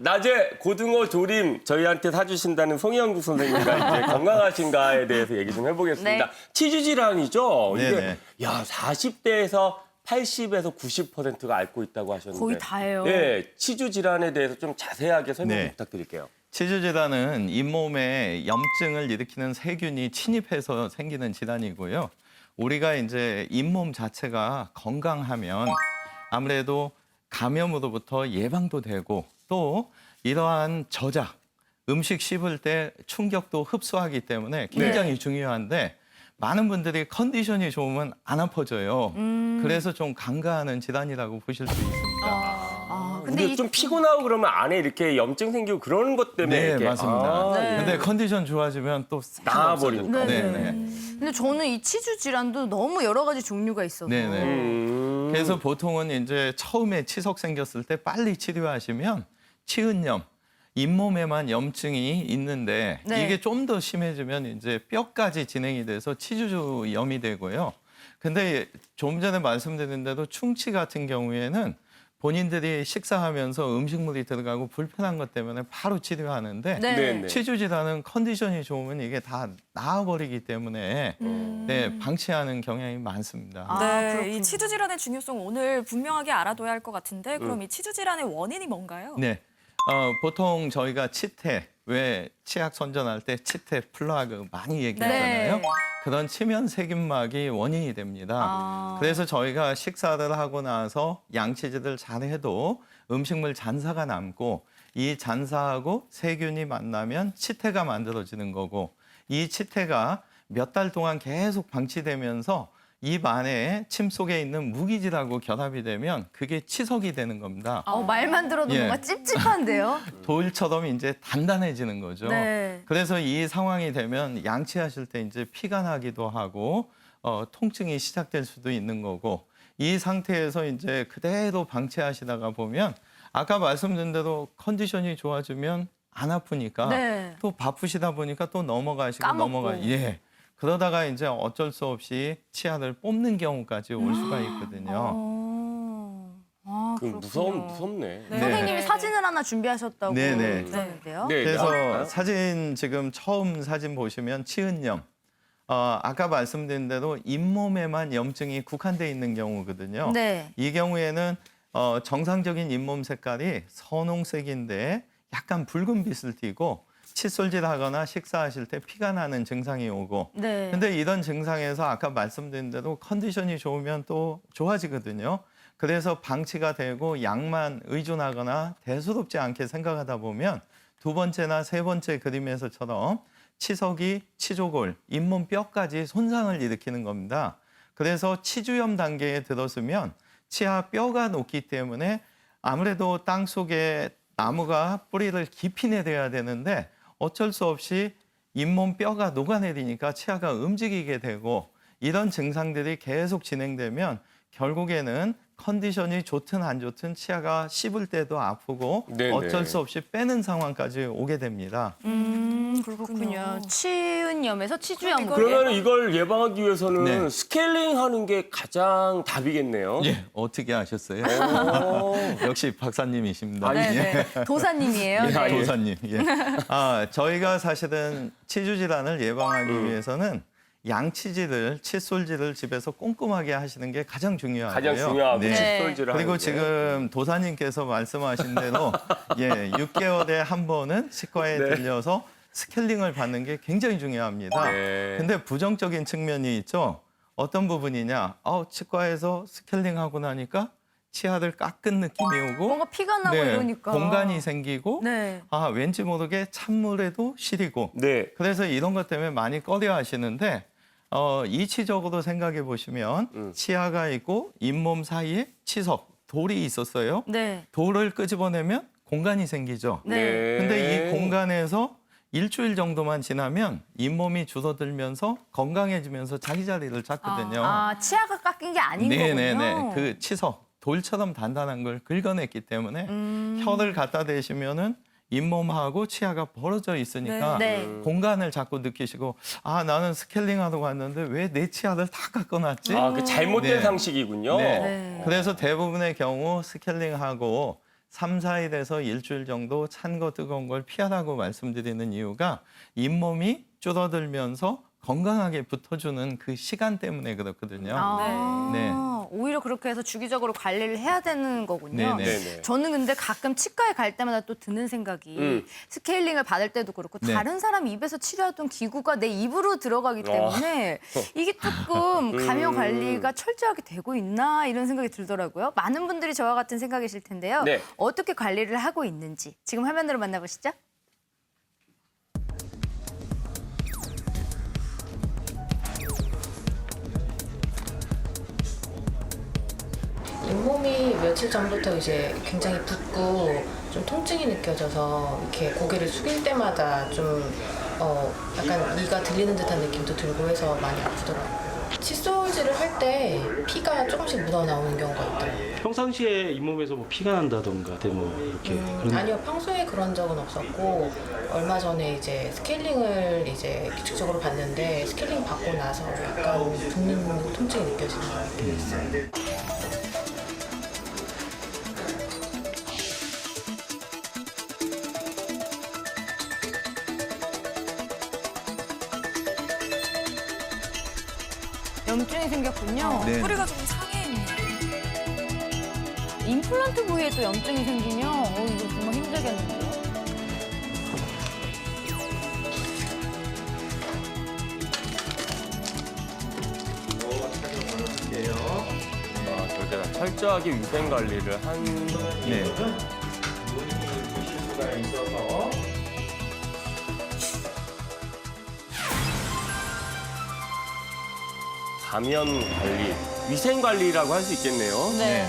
낮에 고등어 조림 저희한테 사주신다는 송영국 선생님과 이제 건강하신가에 대해서 얘기 좀 해보겠습니다. 네. 치주 질환이죠. 이게 네네. 야 40대에서 80에서 90%가 앓고 있다고 하셨는데 거의 다예요. 네, 치주 질환에 대해서 좀 자세하게 설명 네. 부탁드릴게요. 치주 질환은 잇몸에 염증을 일으키는 세균이 침입해서 생기는 질환이고요. 우리가 이제 잇몸 자체가 건강하면 아무래도 감염으로부터 예방도 되고 또 이러한 저작, 음식 씹을 때 충격도 흡수하기 때문에 굉장히 중요한데 많은 분들이 컨디션이 좋으면 안 아파져요. 그래서 좀 간과하는 질환이라고 보실 수 있습니다. 근데 우리가 좀 피곤하고 그러면 안에 이렇게 염증 생기고 그런 것 때문에 네, 이렇게 맞습니다. 네. 근데 컨디션 좋아지면 또 싹 나아버리니까. 없어져요. 네네. 근데 저는 이 치주 질환도 너무 여러 가지 종류가 있어서. 네네. 그래서 보통은 이제 처음에 치석 생겼을 때 빨리 치료하시면 치은염, 잇몸에만 염증이 있는데 네. 이게 좀 더 심해지면 이제 뼈까지 진행이 돼서 치주염이 되고요. 근데 좀 전에 말씀드린 대로 충치 같은 경우에는 본인들이 식사하면서 음식물이 들어가고 불편한 것 때문에 바로 치료하는데 네. 네네. 치주 질환은 컨디션이 좋으면 이게 다 나아버리기 때문에 네, 방치하는 경향이 많습니다. 아, 네, 그렇군요. 이 치주 질환의 중요성 오늘 분명하게 알아둬야 할 것 같은데 그럼 이 치주 질환의 원인이 뭔가요? 네, 보통 저희가 치태, 왜 치약 선전할 때 치태 플라그 많이 얘기하잖아요. 네. 그런 치면 세균막이 원인이 됩니다. 그래서 저희가 식사를 하고 나서 양치질을 잘 해도 음식물 잔사가 남고 이 잔사하고 세균이 만나면 치태가 만들어지는 거고 이 치태가 몇 달 동안 계속 방치되면서 입 안에 침 속에 있는 무기질하고 결합이 되면 그게 치석이 되는 겁니다. 말만 들어도 예. 뭔가 찝찝한데요? 돌처럼 이제 단단해지는 거죠. 네. 그래서 이 상황이 되면 양치하실 때 이제 피가 나기도 하고 통증이 시작될 수도 있는 거고 이 상태에서 이제 그대로 방치하시다가 보면 아까 말씀드린 대로 컨디션이 좋아지면 안 아프니까 네. 또 바쁘시다 보니까 또 넘어가시고 까먹고. 예. 그러다가 이제 어쩔 수 없이 치아를 뽑는 경우까지 올 수가 있거든요. 아, 그 그렇군요. 무섭네. 네. 선생님이 네. 사진을 하나 준비하셨다고 네네. 들었는데요. 네, 그래서 나올까요? 사진 지금 처음 사진 보시면 치은염. 아까 말씀드린 대로 잇몸에만 염증이 국한돼 있는 경우거든요. 네. 이 경우에는 정상적인 잇몸 색깔이 선홍색인데 약간 붉은빛을 띠고 칫솔질하거나 식사하실 때 피가 나는 증상이 오고 네. 근데 이런 증상에서 아까 말씀드린 대로 컨디션이 좋으면 또 좋아지거든요. 그래서 방치가 되고 약만 의존하거나 대수롭지 않게 생각하다 보면 두 번째나 세 번째 그림에서처럼 치석이 치조골, 잇몸 뼈까지 손상을 일으키는 겁니다. 그래서 치주염 단계에 들어서면 치아 뼈가 녹기 때문에 아무래도 땅 속에 나무가 뿌리를 깊이 내려야 되는데 어쩔 수 없이 잇몸 뼈가 녹아내리니까 치아가 움직이게 되고 이런 증상들이 계속 진행되면 결국에는 컨디션이 좋든 안 좋든 치아가 씹을 때도 아프고 네네. 어쩔 수 없이 빼는 상황까지 오게 됩니다. 그렇군요. 치은염에서 치주염. 그러면 이걸 예방하기 위해서는 네. 스케일링 하는 게 가장 답이겠네요. 예, 어떻게 아셨어요? 오. 역시 박사님이십니다. 네, 예. 네. 도사님이에요. 예. 네. 도사님. 예. 저희가 사실은 치주 질환을 예방하기 위해서는 양치질을, 칫솔질을 집에서 꼼꼼하게 하시는 게 가장 중요하고요. 가장 중요하고 네. 칫솔질을 그리고 하는 게. 지금 도사님께서 말씀하신 대로 6개월에 한 번은 치과에 네. 들려서 스케일링을 받는 게 굉장히 중요합니다. 네. 근데 부정적인 측면이 있죠. 어떤 부분이냐? 치과에서 스케일링하고 나니까 치아를 깎은 느낌이 오고 뭔가 피가 나고 이러니까. 공간이 생기고 네. 왠지 모르게 찬물에도 시리고 네. 그래서 이런 것 때문에 많이 꺼려 하시는데 이치적으로 생각해 보시면 치아가 있고 잇몸 사이에 치석, 돌이 있었어요. 네. 돌을 끄집어내면 공간이 생기죠. 네. 근데 이 공간에서 일주일 정도만 지나면 잇몸이 줄어들면서 건강해지면서 자기 자리를 찾거든요. 치아가 깎인 게 아닌 네네네. 거군요. 그 치석, 돌처럼 단단한 걸 긁어냈기 때문에 혀를 갖다 대시면은 잇몸하고 치아가 벌어져 있으니까 네. 공간을 자꾸 느끼시고 나는 스케일링하러 갔는데 왜 내 치아를 다 깎아놨지? 그 잘못된 네. 상식이군요. 네. 네. 그래서 대부분의 경우 스케일링하고 3, 4일에서 일주일 정도 찬 거 뜨거운 걸 피하라고 말씀드리는 이유가 잇몸이 줄어들면서 건강하게 붙어주는 그 시간 때문에 그렇거든요. 네. 오히려 그렇게 해서 주기적으로 관리를 해야 되는 거군요. 네네. 네네. 저는 근데 가끔 치과에 갈 때마다 또 드는 생각이 스케일링을 받을 때도 그렇고 네. 다른 사람 입에서 치료하던 기구가 내 입으로 들어가기 때문에 이게 조금 감염 관리가 철저하게 되고 있나 이런 생각이 들더라고요. 많은 분들이 저와 같은 생각이실 텐데요. 네. 어떻게 관리를 하고 있는지 지금 화면으로 만나보시죠. 잇몸이 며칠 전부터 이제 굉장히 붓고 좀 통증이 느껴져서 이렇게 고개를 숙일 때마다 좀 약간 이가 들리는 듯한 느낌도 들고 해서 많이 아프더라고요. 칫솔질을 할 때 피가 조금씩 묻어 나오는 경우가 있더라고요. 평상시에 잇몸에서 뭐 피가 난다던가 뭐 이렇게 그런 아니요, 평소에 그런 적은 없었고 얼마 전에 이제 스케일링을 이제 규칙적으로 받는데 스케일링 받고 나서 약간 붓는 통증이 느껴지는 걸 느끼고 있어요. 염증이 생겼군요. 네. 뿌리가 조금 상해 있네요. 임플란트 부위에 또 염증이 생기면 이거 정말 힘들겠는데요. 저희가 철저하게 위생 관리를 한 네. 감염 관리, 위생 관리라고 할 수 있겠네요. 네.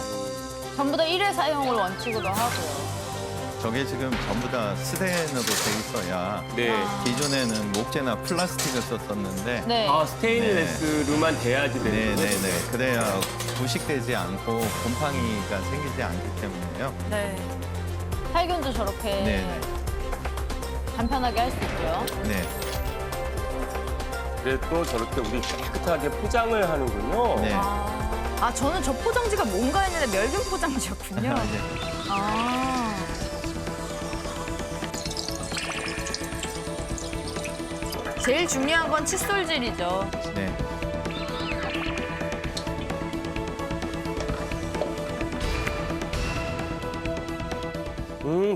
전부 다 일회 사용을 원칙으로 하고요. 저게 지금 전부 다 스테인으로 돼 있어야 네. 기존에는 목재나 플라스틱을 썼었는데 네. 아, 스테인리스로만 돼야지 되는 거죠? 네네네. 그래야 부식되지 않고 곰팡이가 생기지 않기 때문에요. 네. 살균도 저렇게 네네. 간편하게 할 수 있고요. 네. 그래서 또 저렇게 우리 깨끗하게 포장을 하는군요. 네. 아, 저는 저 포장지가 뭔가 했는데 멸균 포장지였군요. 네. 아. 제일 중요한 건 칫솔질이죠. 네.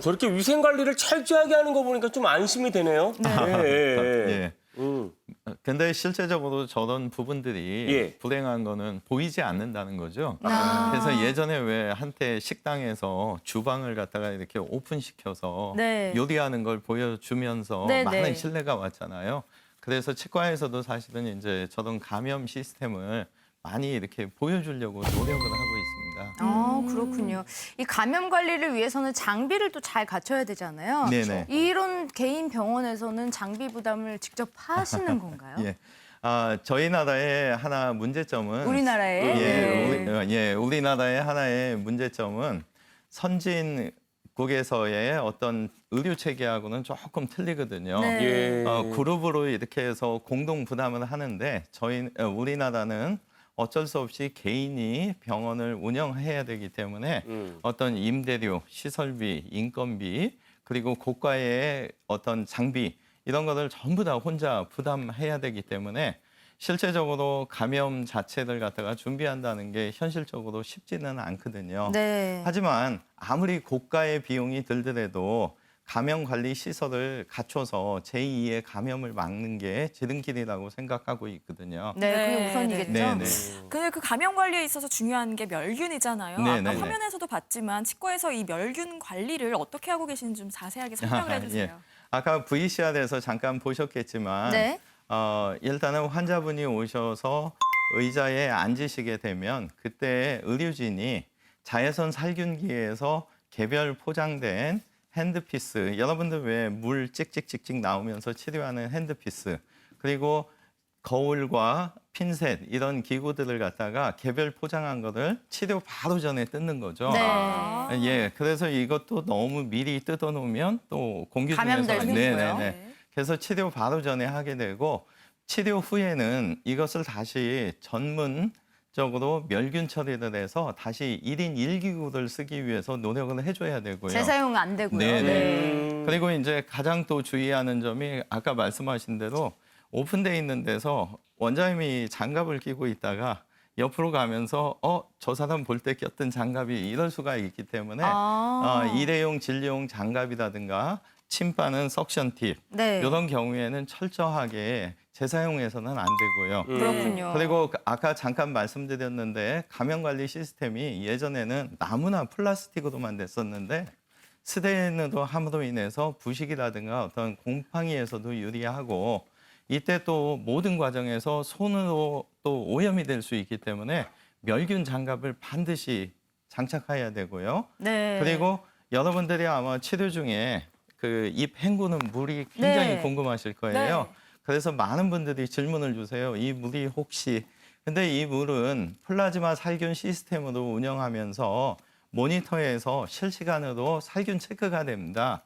저렇게 위생 관리를 철저하게 하는 거 보니까 좀 안심이 되네요. 네. 예. 근데 실제적으로 저런 부분들이 예. 불행한 거는 보이지 않는다는 거죠. 아. 그래서 예전에 왜 한때 식당에서 주방을 갖다가 이렇게 오픈시켜서 네. 요리하는 걸 보여주면서 네, 많은 네. 신뢰가 왔잖아요. 그래서 치과에서도 사실은 이제 저런 감염 시스템을 많이 이렇게 보여주려고 노력을 하고 있습니다. 아, 그렇군요. 이 감염 관리를 위해서는 장비를 또 잘 갖춰야 되잖아요. 네네. 이런 개인 병원에서는 장비 부담을 직접 하시는 건가요? 예. 저희 나라의 하나 문제점은 우리나라에? 우리나라의 하나의 문제점은 선진국에서의 어떤 의료 체계하고는 조금 틀리거든요. 네. 예. 그룹으로 이렇게 해서 공동 부담을 하는데 우리나라는 어쩔 수 없이 개인이 병원을 운영해야 되기 때문에 어떤 임대료, 시설비, 인건비 그리고 고가의 어떤 장비 이런 것을 전부 다 혼자 부담해야 되기 때문에 실제적으로 감염 자체를 갖다가 준비한다는 게 현실적으로 쉽지는 않거든요. 네. 하지만 아무리 고가의 비용이 들더라도 감염 관리 시설을 갖춰서 제2의 감염을 막는 게 지름길이라고 생각하고 있거든요. 네, 그게 네, 우선이겠죠. 네, 네. 근데 그 감염 관리에 있어서 중요한 게 멸균이잖아요. 네, 아까 네, 네. 화면에서도 봤지만 치과에서 이 멸균 관리를 어떻게 하고 계시는지 좀 자세하게 설명을 해주세요. 예. 아까 VCR에서 잠깐 보셨겠지만 네. 일단은 환자분이 오셔서 의자에 앉으시게 되면 그때 의료진이 자외선 살균기에서 개별 포장된 핸드피스, 여러분들 왜 물 찍찍찍찍 나오면서 치료하는 핸드피스, 그리고 거울과 핀셋 이런 기구들을 갖다가 개별 포장한 거를 치료 바로 전에 뜯는 거죠. 네. 예, 그래서 이것도 너무 미리 뜯어놓으면 또 공기 감염될 중에서 수 있고요. 네네네. 그래서 치료 바로 전에 하게 되고 치료 후에는 이것을 다시 전문 적극적으로 멸균 처리를 해서 다시 1인 1기구를 쓰기 위해서 노력을 해줘야 되고요. 재사용 안 되고요. 네. 그리고 이제 가장 또 주의하는 점이 아까 말씀하신 대로 오픈돼 있는 데서 원장님이 장갑을 끼고 있다가 옆으로 가면서 저 사람 볼 때 꼈던 장갑이 이럴 수가 있기 때문에 일회용, 진료용 장갑이라든가 침바는 석션 팁 네. 이런 경우에는 철저하게 재사용해서는 안 되고요. 그렇군요. 그리고 아까 잠깐 말씀드렸는데 감염 관리 시스템이 예전에는 나무나 플라스틱으로만 됐었는데 스테인으로 함으로 인해서 부식이라든가 어떤 곰팡이에서도 유리하고 이때 또 모든 과정에서 손으로 또 오염이 될 수 있기 때문에 멸균 장갑을 반드시 장착해야 되고요. 네. 그리고 여러분들이 아마 치료 중에 그 입 헹구는 물이 굉장히 네. 궁금하실 거예요. 그래서 많은 분들이 질문을 주세요. 이 물이 혹시 근데 이 물은 플라즈마 살균 시스템으로 운영하면서 모니터에서 실시간으로 살균 체크가 됩니다.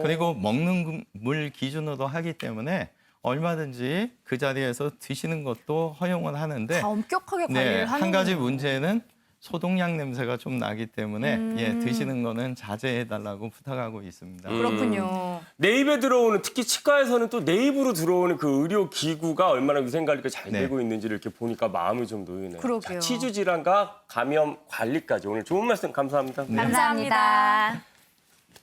그리고 먹는 물 기준으로 하기 때문에 얼마든지 그 자리에서 드시는 것도 허용을 하는데 다 엄격하게 관리를 하는 한 가지 문제는 소독약 냄새가 좀 나기 때문에 드시는 거는 자제해달라고 부탁하고 있습니다. 그렇군요. 내 입에 들어오는 특히 치과에서는 또 내 입으로 들어오는 그 의료 기구가 얼마나 위생 관리가 잘 네. 되고 있는지를 이렇게 보니까 마음이 좀 놓이네요. 그러게요. 치주 질환과 감염 관리까지 오늘 좋은 말씀 감사합니다. 감사합니다.